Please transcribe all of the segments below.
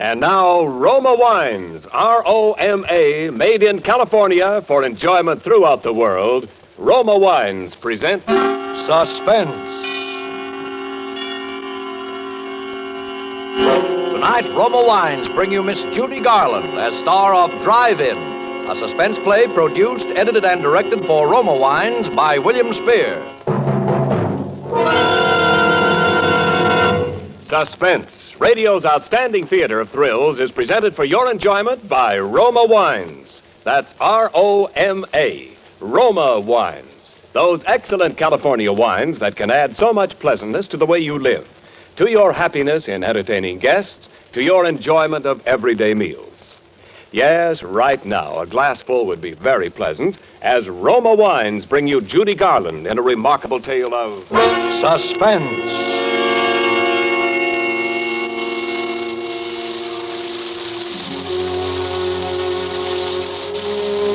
And now, Roma Wines, R-O-M-A, made in California for enjoyment throughout the world. Roma Wines present Suspense. Tonight, Roma Wines bring you Miss Judy Garland as star of Drive-In, a suspense play produced, edited, and directed for Roma Wines by William Spear. Suspense, radio's outstanding theater of thrills, is presented for your enjoyment by Roma Wines. That's R-O-M-A, Roma Wines. Those excellent California wines that can add so much pleasantness to the way you live, to your happiness in entertaining guests, to your enjoyment of everyday meals. Yes, right now, a glassful would be very pleasant as Roma Wines bring you Judy Garland in a remarkable tale of suspense.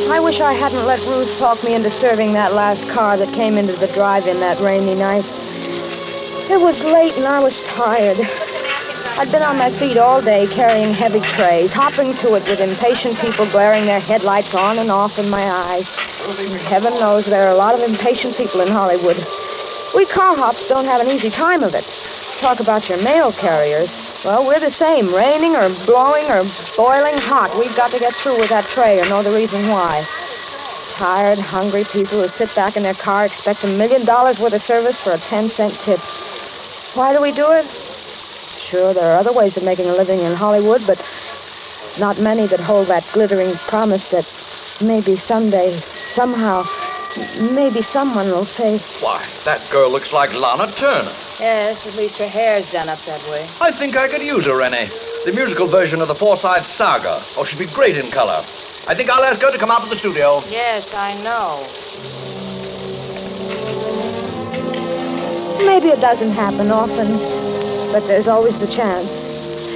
I wish I hadn't let Ruth talk me into serving that last car that came into the drive-in that rainy night. It was late and I was tired. I'd been on my feet all day carrying heavy trays, hopping to it with impatient people glaring their headlights on and off in my eyes. And heaven knows there are a lot of impatient people in Hollywood. We car hops don't have an easy time of it. Talk about your mail carriers. Well, we're the same. Raining or blowing or boiling hot. We've got to get through with that tray or know the reason why. Tired, hungry people who sit back in their car expect $1 million worth of service for a 10-cent tip. Why do we do it? Sure, there are other ways of making a living in Hollywood, but not many that hold that glittering promise that maybe someday, somehow, maybe someone will say... Why, that girl looks like Lana Turner. Yes, at least her hair's done up that way. I think I could use her, Rennie. The musical version of the Forsyth Saga. Oh, she'd be great in color. I think I'll ask her to come out to the studio. Yes, I know. Maybe it doesn't happen often, but there's always the chance.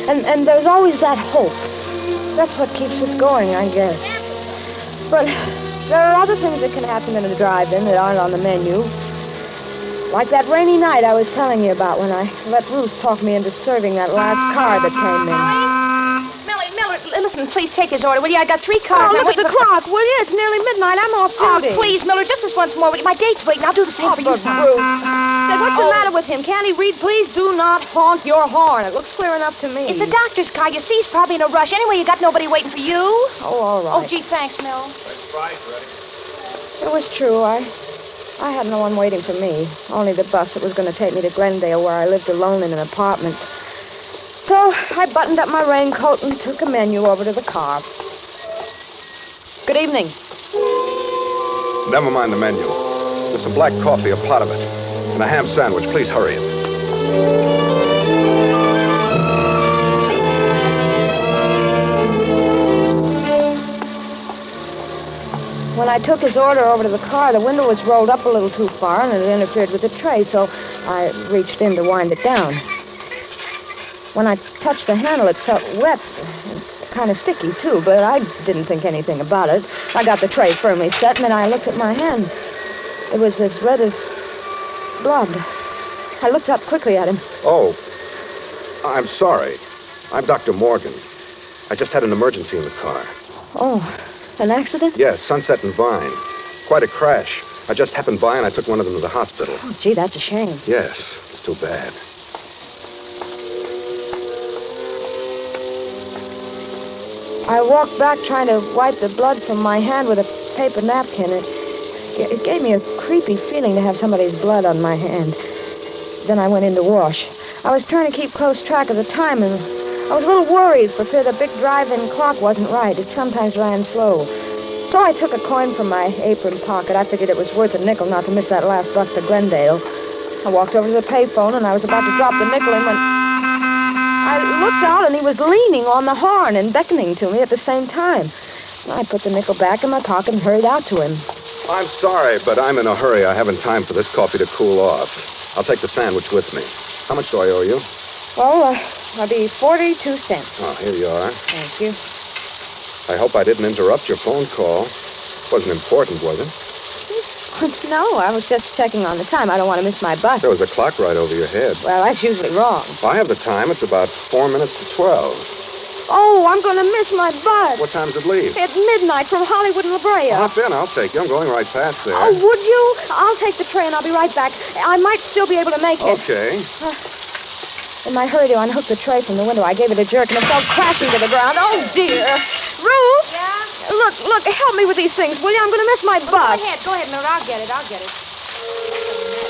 And there's always that hope. That's what keeps us going, I guess. But there are other things that can happen in a drive-in that aren't on the menu. Like that rainy night I was telling you about when I let Ruth talk me into serving that last car that came in. Miller, listen, please take his order, will you? I got 3 cars. Oh, look at the clock, will you? It's nearly midnight. I'm off duty. Oh, please, Miller, just this once more. My date's waiting. I'll do the same for you, son. Ruth. What's the matter with him? Can't he read? Please do not honk your horn. It looks clear enough to me. It's a doctor's car. You see, he's probably in a rush. Anyway, you got nobody waiting for you. Oh, all right. Oh, gee, thanks, Mel. It was true. I had no one waiting for me. Only the bus that was going to take me to Glendale, where I lived alone in an apartment. So I buttoned up my raincoat and took a menu over to the car. Good evening. Never mind the menu. There's some black coffee, a pot of it, and a ham sandwich. Please hurry it. When I took his order over to the car, the window was rolled up a little too far and it interfered with the tray, so I reached in to wind it down. When I touched the handle, it felt wet, kind of sticky, too, but I didn't think anything about it. I got the tray firmly set, and then I looked at my hand. It was as red as blood. I looked up quickly at him. Oh, I'm sorry. I'm Dr. Morgan. I just had an emergency in the car. Oh, an accident? Yes, Sunset and Vine. Quite a crash. I just happened by and I took one of them to the hospital. Oh, gee, that's a shame. Yes, it's too bad. I walked back trying to wipe the blood from my hand with a paper napkin. It gave me a creepy feeling to have somebody's blood on my hand. Then I went in to wash. I was trying to keep close track of the time, and I was a little worried for fear the big drive-in clock wasn't right. It sometimes ran slow. So I took a coin from my apron pocket. I figured it was worth a nickel not to miss that last bus to Glendale. I walked over to the payphone, and I was about to drop the nickel in when I looked out, and he was leaning on the horn and beckoning to me at the same time. I put the nickel back in my pocket and hurried out to him. I'm sorry, but I'm in a hurry. I haven't time for this coffee to cool off. I'll take the sandwich with me. How much do I owe you? Oh, I'll be 42 cents. Oh, here you are. Thank you. I hope I didn't interrupt your phone call. Wasn't important, was it? No, I was just checking on the time. I don't want to miss my bus. There was a clock right over your head. Well, that's usually wrong. I have the time. It's about 4 minutes to 12. Oh, I'm going to miss my bus. What time does it leave? At midnight from Hollywood and La Brea. Hop in, I'll take you. I'm going right past there. Oh, would you? I'll take the train. I'll be right back. I might still be able to make it. Okay. In my hurry to unhook the tray from the window, I gave it a jerk and it fell crashing to the ground. Oh, dear. Ruth? Yeah? Look, help me with these things, will you? I'm going to miss my bus. Go ahead, Mildred. I'll get it.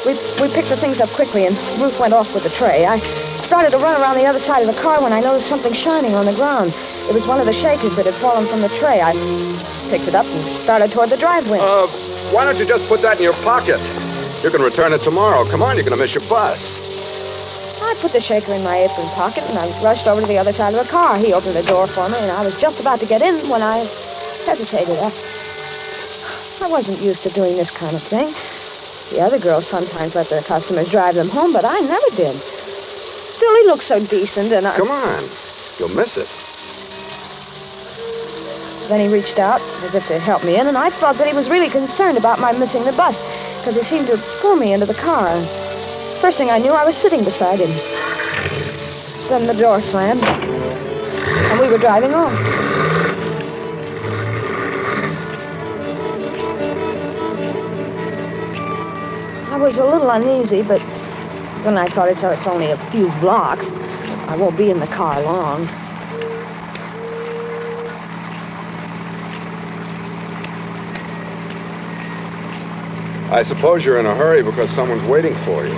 We picked the things up quickly, and Ruth went off with the tray. I started to run around the other side of the car when I noticed something shining on the ground. It was one of the shakers that had fallen from the tray. I picked it up and started toward the driveway. Why don't you just put that in your pocket? You can return it tomorrow. Come on, you're going to miss your bus. I put the shaker in my apron pocket, and I rushed over to the other side of the car. He opened the door for me, and I was just about to get in when I hesitated. I wasn't used to doing this kind of thing. The other girls sometimes let their customers drive them home, but I never did. Still, he looked so decent, and I... Come on. You'll miss it. Then he reached out as if to help me in, and I thought that he was really concerned about my missing the bus, because he seemed to pull me into the car. First thing I knew, I was sitting beside him. Then the door slammed, and we were driving off. I was a little uneasy, but then I thought it's only a few blocks. I won't be in the car long. I suppose you're in a hurry because someone's waiting for you.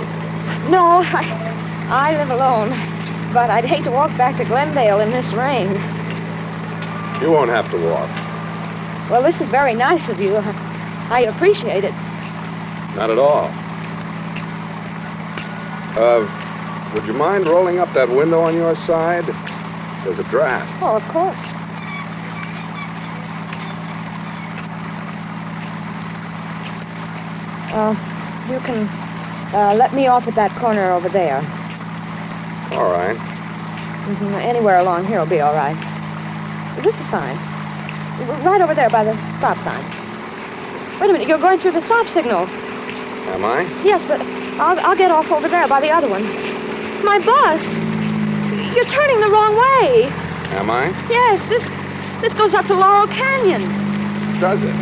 No, I live alone, but I'd hate to walk back to Glendale in this rain. You won't have to walk. Well, this is very nice of you. I appreciate it. Not at all. Would you mind rolling up that window on your side? There's a draft. Oh, of course. You can let me off at that corner over there. All right. Mm-hmm. Anywhere along here will be all right. This is fine. Right over there by the stop sign. Wait a minute, you're going through the stop signal. Am I? Yes, but I'll get off over there by the other one. My bus! You're turning the wrong way. Am I? Yes, this goes up to Laurel Canyon. Does it?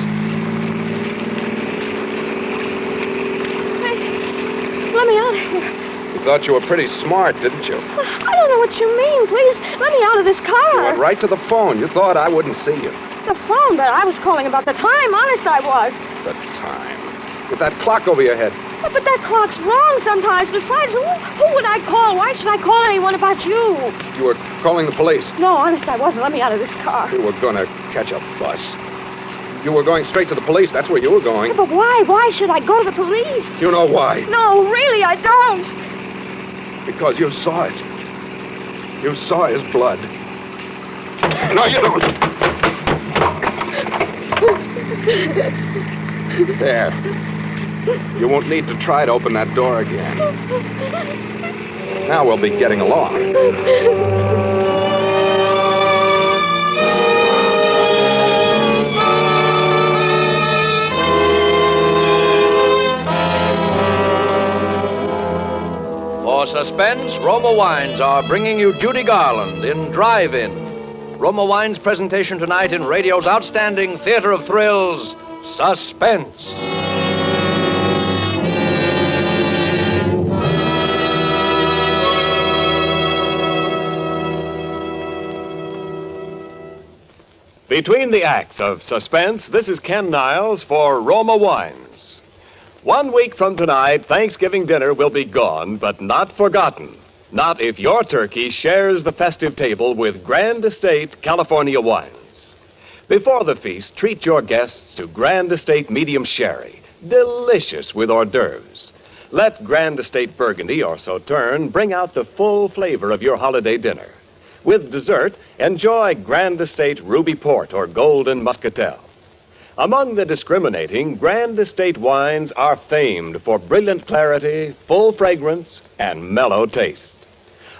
Let me out of here. You thought you were pretty smart, didn't you? I don't know what you mean. Please, let me out of this car. You went right to the phone. You thought I wouldn't see you. The phone, but I was calling about the time. Honest, I was. The time. With that clock over your head. But that clock's wrong sometimes. Besides, who would I call? Why should I call anyone about you? You were calling the police. No, honest, I wasn't. Let me out of this car. You were going to catch a bus. You were going straight to the police. That's where you were going. But why? Why should I go to the police? You know why. No, really, I don't. Because you saw it. You saw his blood. No, you don't. There. You won't need to try to open that door again. Now we'll be getting along. For suspense, Roma Wines are bringing you Judy Garland in Drive-In. Roma Wines' presentation tonight in radio's outstanding theater of thrills, Suspense. Between the acts of Suspense, this is Ken Niles for Roma Wines. 1 week from tonight, Thanksgiving dinner will be gone, but not forgotten. Not if your turkey shares the festive table with Grand Estate California wines. Before the feast, treat your guests to Grand Estate Medium Sherry, delicious with hors d'oeuvres. Let Grand Estate Burgundy or Sauterne bring out the full flavor of your holiday dinner. With dessert, enjoy Grand Estate Ruby Port or Golden Muscatel. Among the discriminating, Grand Estate wines are famed for brilliant clarity, full fragrance, and mellow taste.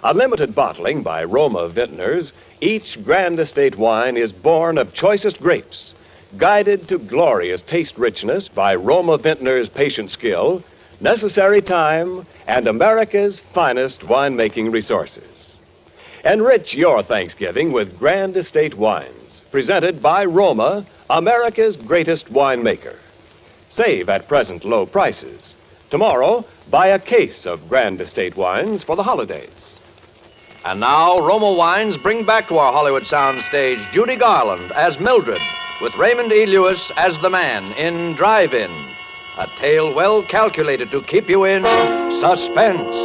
A limited bottling by Roma Vintners, each Grand Estate wine is born of choicest grapes, guided to glorious taste richness by Roma Vintners' patient skill, necessary time, and America's finest winemaking resources. Enrich your Thanksgiving with Grand Estate wines, presented by Roma, America's greatest winemaker. Save at present low prices. Tomorrow, buy a case of Grand Estate wines for the holidays. And now, Roma Wines bring back to our Hollywood soundstage Judy Garland as Mildred, with Raymond E. Lewis as the man in Drive-In. A tale well calculated to keep you in suspense.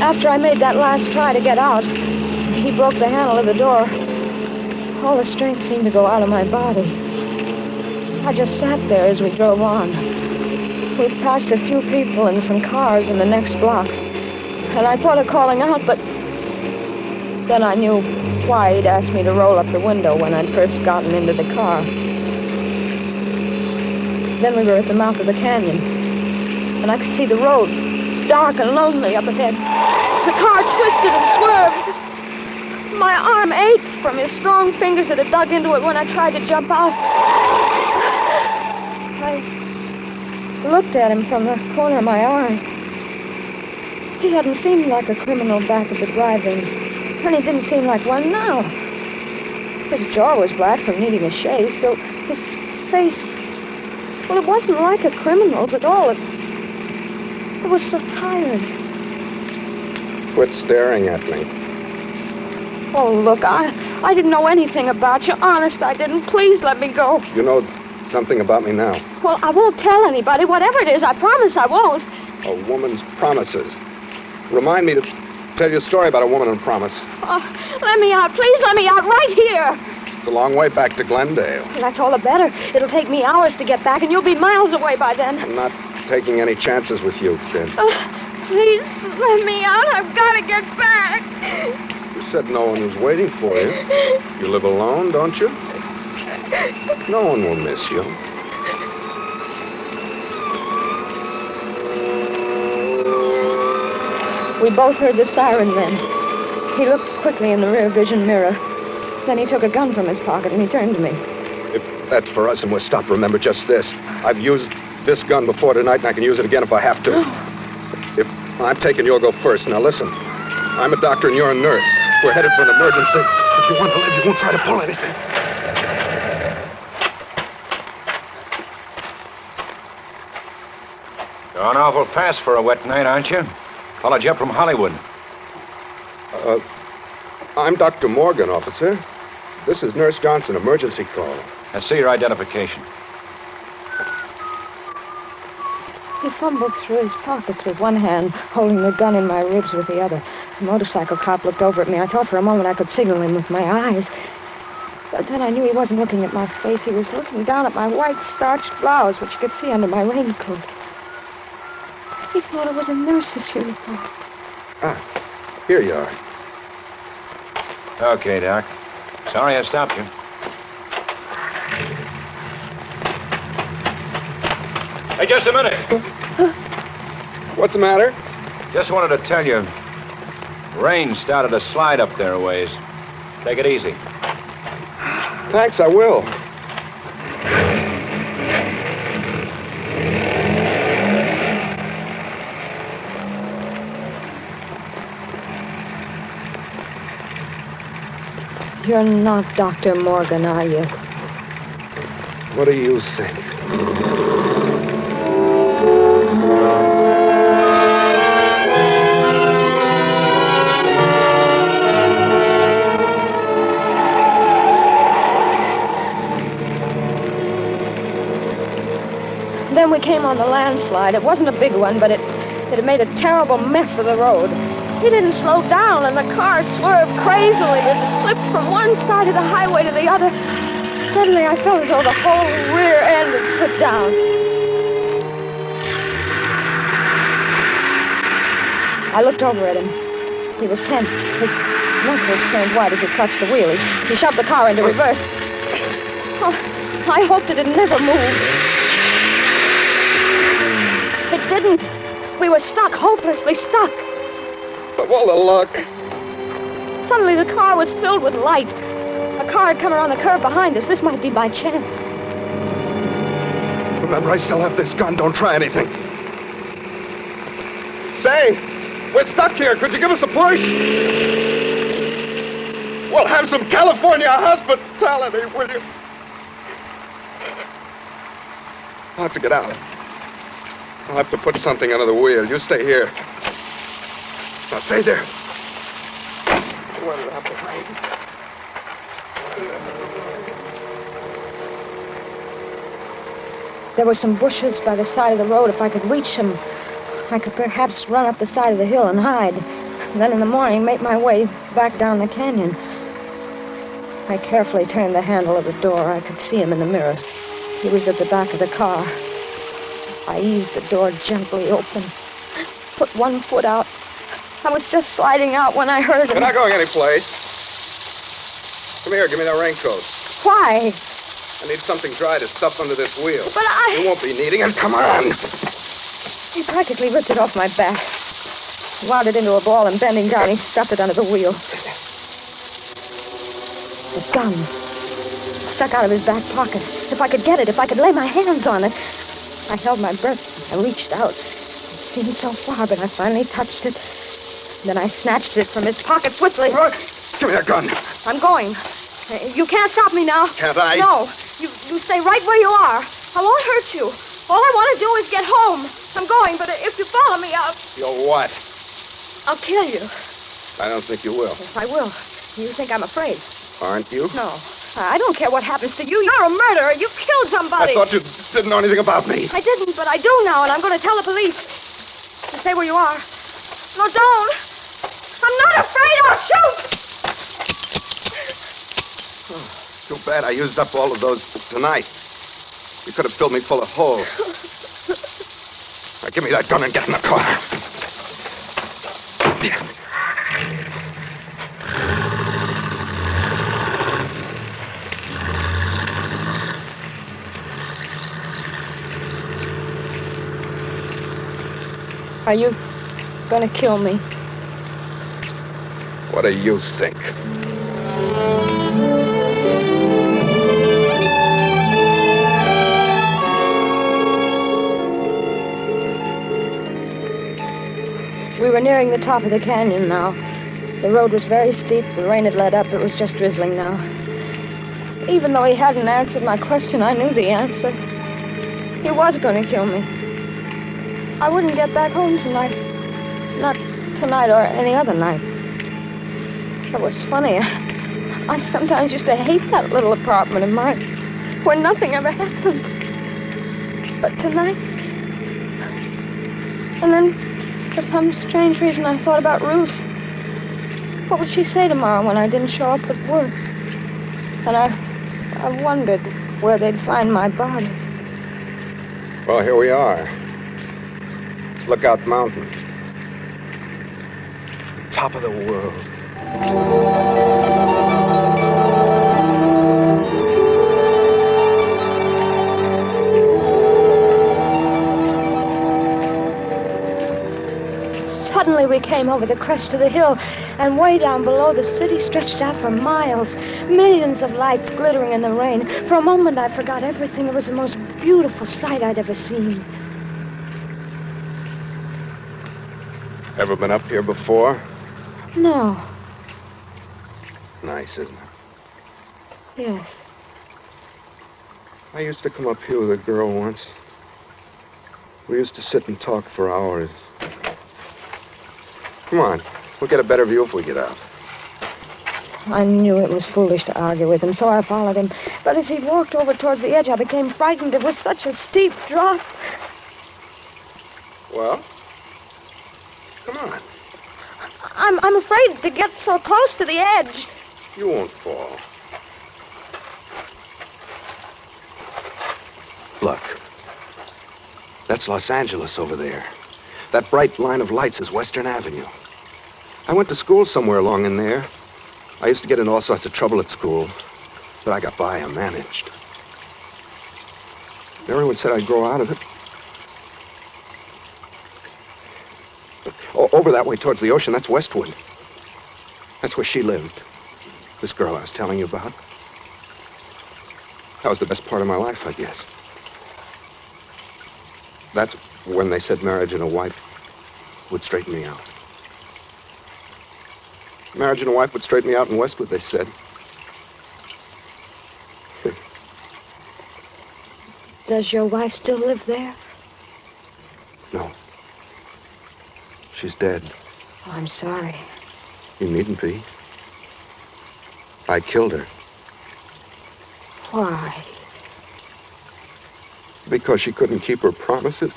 After I made that last try to get out, he broke the handle of the door. All the strength seemed to go out of my body. I just sat there as we drove on. We passed a few people and some cars in the next blocks. And I thought of calling out, but then I knew why he'd asked me to roll up the window when I'd first gotten into the car. Then we were at the mouth of the canyon, and I could see the road, dark and lonely up ahead. The car twisted and swerved. My arm ached from his strong fingers that had dug into it when I tried to jump out. I looked at him from the corner of my eye. He hadn't seemed like a criminal back at the drive-in, and he didn't seem like one now. His jaw was black from needing a shave, still his face, well, it wasn't like a criminal's at all. It was so tired. Quit staring at me. Oh, look, I didn't know anything about you. Honest, I didn't. Please let me go. You know something about me now. Well, I won't tell anybody. Whatever it is, I promise I won't. A woman's promises. Remind me to tell you a story about a woman and a promise. Oh, let me out. Please let me out right here. It's a long way back to Glendale. Well, that's all the better. It'll take me hours to get back, and you'll be miles away by then. I'm not taking any chances with you, kid. Please let me out. I've got to get back. You said no one was waiting for you. You live alone, don't you? No one will miss you. We both heard the siren then. He looked quickly in the rear vision mirror. Then he took a gun from his pocket and he turned to me. If that's for us and we're stopped, remember just this. I've used this gun before tonight and I can use it again if I have to. If I'm taking, you'll go first. Now listen, I'm a doctor and you're a nurse. We're headed for an emergency. If you want to live, you won't try to pull anything. Going awful fast for a wet night, aren't you? Followed you up from Hollywood. I'm Dr. Morgan, officer. This is Nurse Johnson, emergency call. Let's see your identification. He fumbled through his pockets with one hand, holding the gun in my ribs with the other. The motorcycle cop looked over at me. I thought for a moment I could signal him with my eyes. But then I knew he wasn't looking at my face. He was looking down at my white starched blouse, which you could see under my raincoat. He thought it was a nurse's uniform. Here you are. Okay, Doc. Sorry I stopped you. Hey, just a minute. What's the matter? Just wanted to tell you, rain started to slide up there a ways. Take it easy. Thanks, I will. You're not Dr. Morgan, are you? What do you think? Then we came on the landslide. It wasn't a big one, but it had made a terrible mess of the road. He didn't slow down, and the car swerved crazily as it slipped from one side of the highway to the other. Suddenly, I felt as though the whole rear end had slipped down. I looked over at him. He was tense. His knuckles turned white as he clutched the wheel. He shoved the car into reverse. Oh, I hoped it'd never move. It didn't. We were stuck, hopelessly stuck. Of all the luck. Suddenly the car was filled with light. A car had come around the curve behind us. This might be by chance. Remember, I still have this gun. Don't try anything. Say, we're stuck here. Could you give us a push? We'll have some California hospitality, will you? I'll have to get out. I'll have to put something under the wheel. You stay here. Now, stay there. What did I have to hide? There were some bushes by the side of the road. If I could reach them, I could perhaps run up the side of the hill and hide. And then in the morning, make my way back down the canyon. I carefully turned the handle of the door. I could see him in the mirror. He was at the back of the car. I eased the door gently open, put one foot out. I was just sliding out when I heard him. You're not going anyplace. Come here, give me that raincoat. Why? I need something dry to stuff under this wheel. But You won't be needing it. Come on. He practically ripped it off my back. Wound it into a ball and bending down, he stuffed it under the wheel. The gun stuck out of his back pocket. If I could get it, if I could lay my hands on it. I held my breath. I reached out. It seemed so far, but I finally touched it. Then I snatched it from his pocket swiftly. What? Give me that gun. I'm going. You can't stop me now. Can't I? No. You stay right where you are. I won't hurt you. All I want to do is get home. I'm going, but if you follow me, You'll what? I'll kill you. I don't think you will. Yes, I will. You think I'm afraid? Aren't you? No. I don't care what happens to you. You're a murderer. You killed somebody. I thought you didn't know anything about me. I didn't, but I do now, and I'm going to tell the police. You stay where you are. No, don't. I'm not afraid. I'll shoot. Too bad I used up all of those tonight. You could have filled me full of holes. Now, give me that gun and get in the car. Are you going to kill me? What do you think? We were nearing the top of the canyon now. The road was very steep. The rain had let up. It was just drizzling now. Even though he hadn't answered my question, I knew the answer. He was going to kill me. I wouldn't get back home tonight. Not tonight or any other night. It was funny. I sometimes used to hate that little apartment of mine where nothing ever happened. But tonight... And then, for some strange reason, I thought about Ruth. What would she say tomorrow when I didn't show up at work? And I wondered where they'd find my body. Well, here we are. It's Lookout Mountain. Top of the world. Suddenly we came over the crest of the hill, and way down below the city stretched out for miles. Millions of lights glittering in the rain. For a moment I forgot everything. It was the most beautiful sight I'd ever seen. Ever been up here before? No. Nice, isn't it? Yes. I used to come up here with a girl once. We used to sit and talk for hours. Come on. We'll get a better view if we get out. I knew it was foolish to argue with him, so I followed him. But as he walked over towards the edge, I became frightened. It was such a steep drop. Well? Come on. I'm afraid to get so close to the edge. You won't fall. Look. That's Los Angeles over there. That bright line of lights is Western Avenue. I went to school somewhere along in there. I used to get in all sorts of trouble at school, but I got by. I managed. Everyone said I'd grow out of it. Oh, over that way towards the ocean. That's Westwood. That's where she lived. This girl I was telling you about. That was the best part of my life, I guess. That's when they said marriage and a wife would straighten me out. Marriage and a wife would straighten me out in Westwood, they said. Does your wife still live there? No. She's dead. Oh, I'm sorry. You needn't be. I killed her. Why? Because she couldn't keep her promises.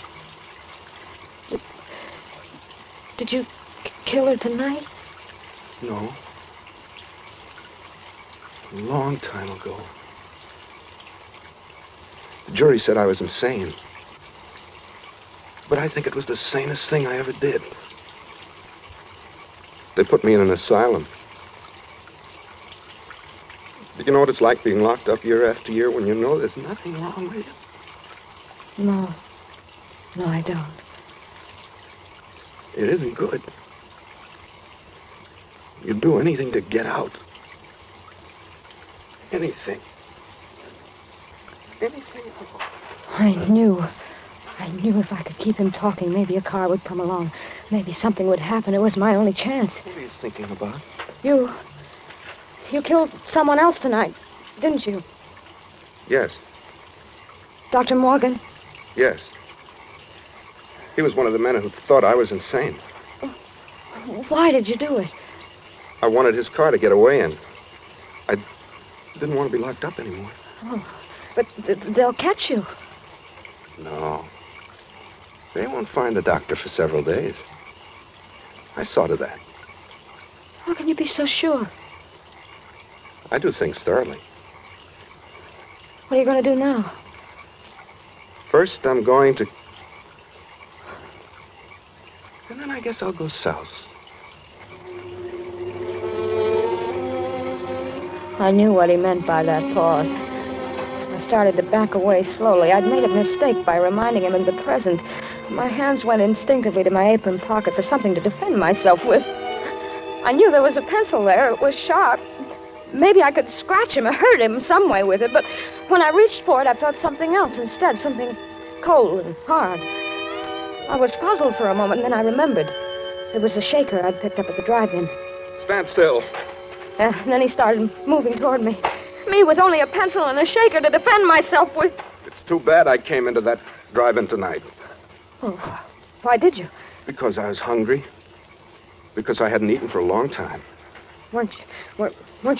Did you kill her tonight? No. A long time ago. The jury said I was insane. But I think it was the sanest thing I ever did. They put me in an asylum. Do you know what it's like being locked up year after year when you know there's nothing wrong with you? No. No, I don't. It isn't good. You'd do anything to get out. Anything. Anything at all. I knew if I could keep him talking, maybe a car would come along. Maybe something would happen. It was my only chance. What are you thinking about? You killed someone else tonight, didn't you? Yes. Dr. Morgan? Yes. He was one of the men who thought I was insane. Why did you do it? I wanted his car to get away in. I didn't want to be locked up anymore. Oh, but they'll catch you. No. They won't find the doctor for several days. I saw to that. How can you be so sure? I do things thoroughly. What are you going to do now? First, I'm going to... And then I guess I'll go south. I knew what he meant by that pause. I started to back away slowly. I'd made a mistake by reminding him of the present. My hands went instinctively to my apron pocket for something to defend myself with. I knew there was a pencil there. It was sharp. Maybe I could scratch him or hurt him some way with it, but when I reached for it, I felt something else instead, something cold and hard. I was puzzled for a moment, and then I remembered. It was a shaker I'd picked up at the drive-in. Stand still. And then he started moving toward me. Me with only a pencil and a shaker to defend myself with. It's too bad I came into that drive-in tonight. Oh, why did you? Because I was hungry. Because I hadn't eaten for a long time. Weren't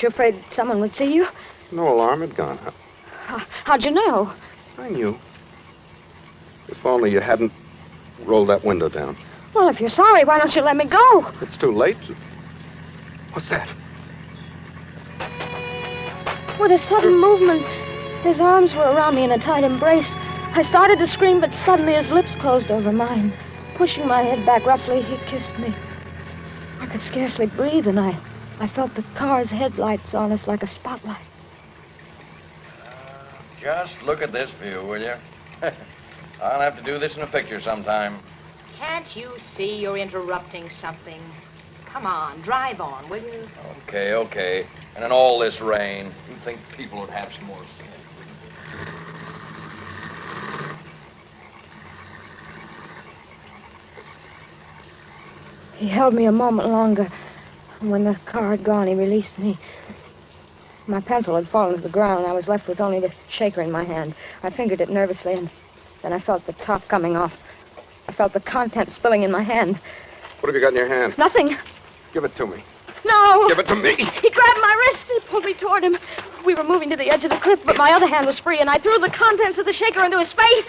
you afraid someone would see you? No alarm had gone up. How'd you know? I knew. If only you hadn't rolled that window down. Well, if you're sorry, why don't you let me go? It's too late. What's that? With a sudden movement, his arms were around me in a tight embrace. I started to scream, but suddenly his lips closed over mine. Pushing my head back roughly, he kissed me. I could scarcely breathe, and I felt the car's headlights on us like a spotlight. Just look at this view, will you? I'll have to do this in a picture sometime. Can't you see you're interrupting something? Come on, drive on, will you? Okay. And in all this rain, you'd think people would have some more sense. He held me a moment longer. And when the car had gone, he released me. My pencil had fallen to the ground. I was left with only the shaker in my hand. I fingered it nervously, and then I felt the top coming off. I felt the contents spilling in my hand. What have you got in your hand? Nothing. Give it to me. No! Give it to me! He grabbed my wrist. He pulled me toward him. We were moving to the edge of the cliff, but my other hand was free, and I threw the contents of the shaker into his face.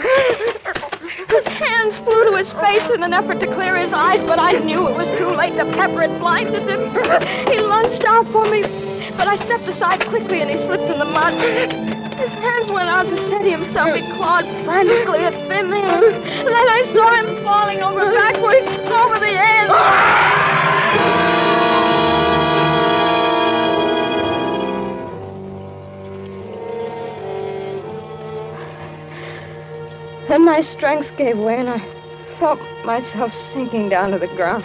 His hands flew to his face in an effort to clear his eyes, but I knew it was too late. The pepper had blinded him. He lunged out for me, but I stepped aside quickly, and he slipped in the mud. His hands went out to steady himself. He clawed frantically at thin air. Then I saw him falling over backwards, over the edge. Then my strength gave way, and I felt myself sinking down to the ground.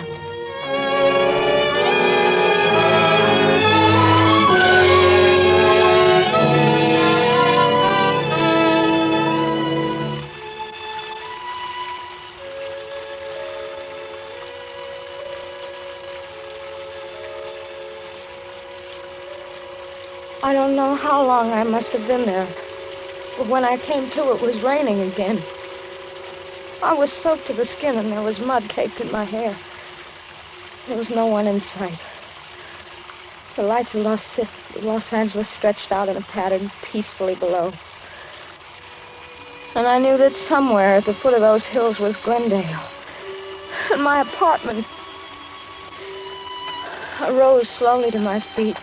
I don't know how long I must have been there. But when I came to, it was raining again. I was soaked to the skin, and there was mud caked in my hair. There was no one in sight. The lights of Los Angeles stretched out in a pattern peacefully below. And I knew that somewhere at the foot of those hills was Glendale. And my apartment. I rose slowly to my feet,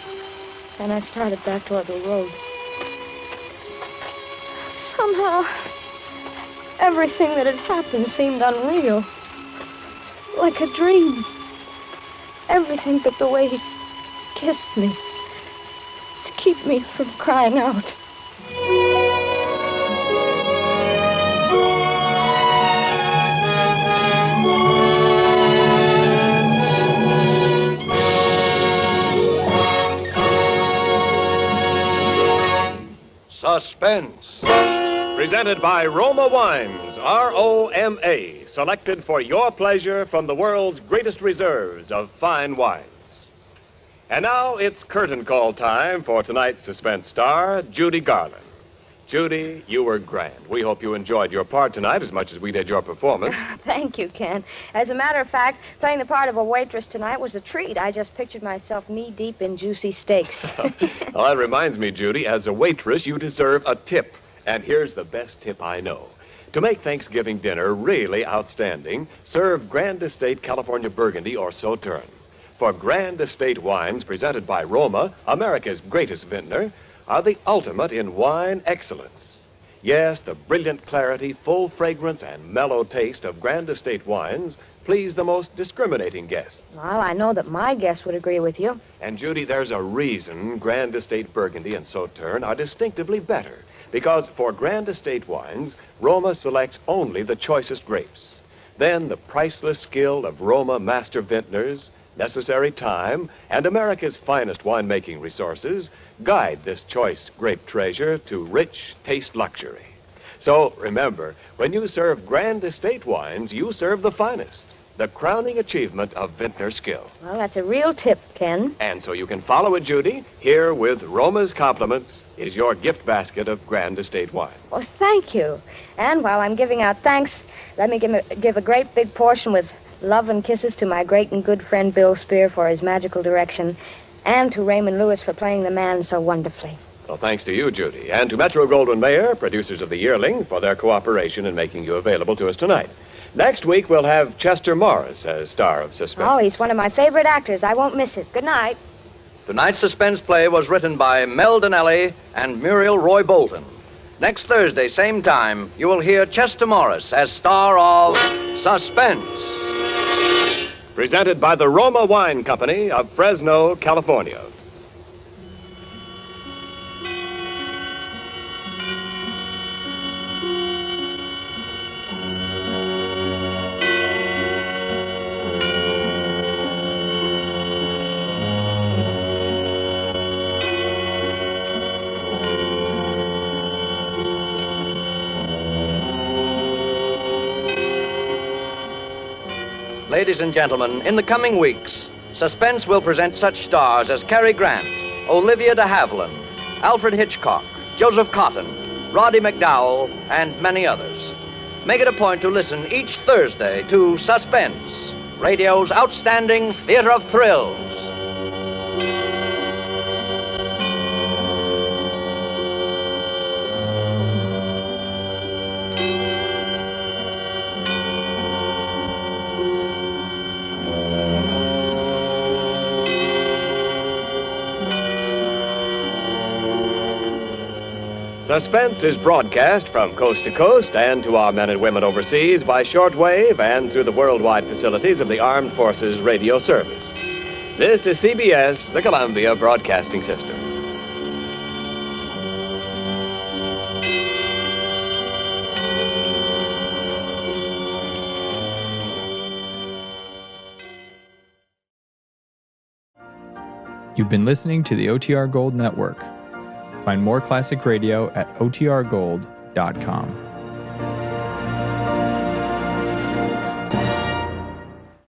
and I started back toward the road. Somehow, everything that had happened seemed unreal. Like a dream. Everything but the way he kissed me. To keep me from crying out. Suspense. Presented by Roma Wines, R-O-M-A, selected for your pleasure from the world's greatest reserves of fine wines. And now it's curtain call time for tonight's suspense star, Judy Garland. Judy, you were grand. We hope you enjoyed your part tonight as much as we did your performance. Thank you, Ken. As a matter of fact, playing the part of a waitress tonight was a treat. I just pictured myself knee-deep in juicy steaks. Well, that reminds me, Judy, as a waitress, you deserve a tip. And here's the best tip I know. To make Thanksgiving dinner really outstanding, serve Grand Estate California Burgundy or Sauterne. For Grand Estate wines presented by Roma, America's greatest vintner, are the ultimate in wine excellence. Yes, the brilliant clarity, full fragrance, and mellow taste of Grand Estate wines please the most discriminating guests. Well, I know that my guests would agree with you. And, Judy, there's a reason Grand Estate Burgundy and Sauterne are distinctively better. Because for Grand Estate wines, Roma selects only the choicest grapes. Then the priceless skill of Roma master vintners, necessary time, and America's finest winemaking resources guide this choice grape treasure to rich taste luxury. So remember, when you serve Grand Estate wines, you serve the finest, the crowning achievement of vintner skill. Well, that's a real tip, Ken. And so you can follow it, Judy. Here with Roma's compliments is your gift basket of Grand Estate wine. Well, thank you. And while I'm giving out thanks, let me give a great big portion with love and kisses to my great and good friend Bill Spear for his magical direction, and to Raymond Lewis for playing the man so wonderfully. Well, thanks to you, Judy, and to Metro Goldwyn Mayer, producers of The Yearling, for their cooperation in making you available to us tonight. Next week, we'll have Chester Morris as star of Suspense. Oh, he's one of my favorite actors. I won't miss it. Good night. Tonight's suspense play was written by Mel Donnelly and Muriel Roy Bolton. Next Thursday, same time, you will hear Chester Morris as star of Suspense. Presented by the Roma Wine Company of Fresno, California. Ladies and gentlemen, in the coming weeks, Suspense will present such stars as Cary Grant, Olivia de Havilland, Alfred Hitchcock, Joseph Cotton, Roddy McDowell, and many others. Make it a point to listen each Thursday to Suspense, radio's outstanding theater of thrills. Suspense is broadcast from coast to coast and to our men and women overseas by shortwave and through the worldwide facilities of the Armed Forces Radio Service. This is CBS, the Columbia Broadcasting System. You've been listening to the OTR Gold Network. Find more classic radio at otrgold.com.